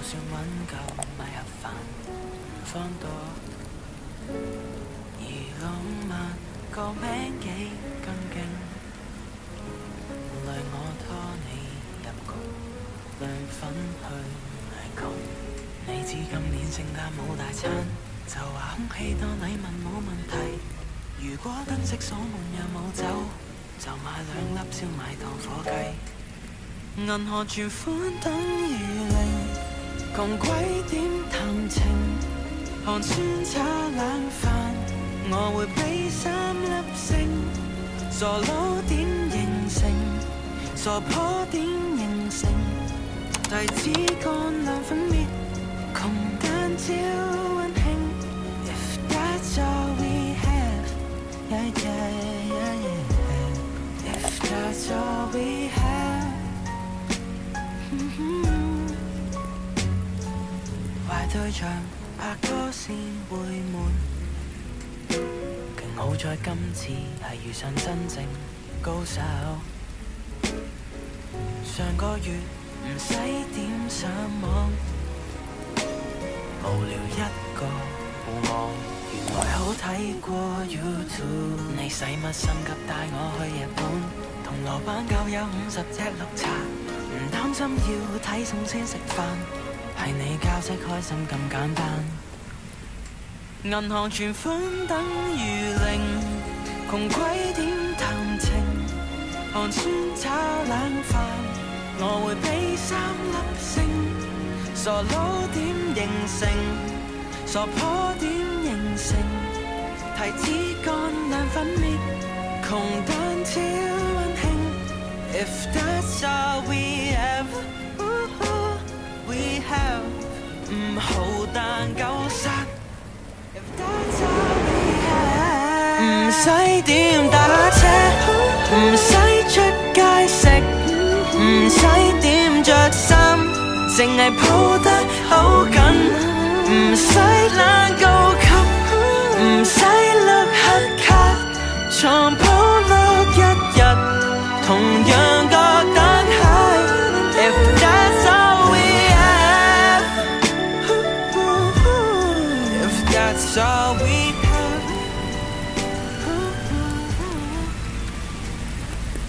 算揾夠米盒飯方多，而浪漫個名幾更勁，累我拖你入局，亮粉去捱窮。你知今年聖誕冇大餐，就話空氣當禮物冇問題。如果燈飾鎖門又冇走，就買2粒燒賣當火雞。銀行存款等於零，窮鬼點談情？寒酸炒冷飯，我會俾3粒星。傻佬點形成？傻婆點形成？提子乾涼粉面，窮單招溫馨。If that's all we have, yeah yeah yeah yeah. If that's all we have.壞對象拍拖先會悶，勁好在今次係遇上真正高手。上個月唔使點上網，無聊一個互望，原來好睇過 YouTube。你使乜心急帶我去日本？銅鑼灣夠有50隻綠茶，唔擔心要睇餸先食飯，係你教識開心咁簡單。銀行存款等於零，窮鬼點談情？寒酸炒冷飯，我會俾3粒星。傻佬點形成？傻婆點形成？提子乾涼粉面，窮單超溫馨。If that's all we have, we have 唔好但夠殺。If that's all we have 唔使點打車，唔使出街食，唔使點着衫，淨係抱得好緊，唔使懶高級，唔使碌黑卡，床鋪碌一日，同樣覺得係。If that's all we have, if that's all we have.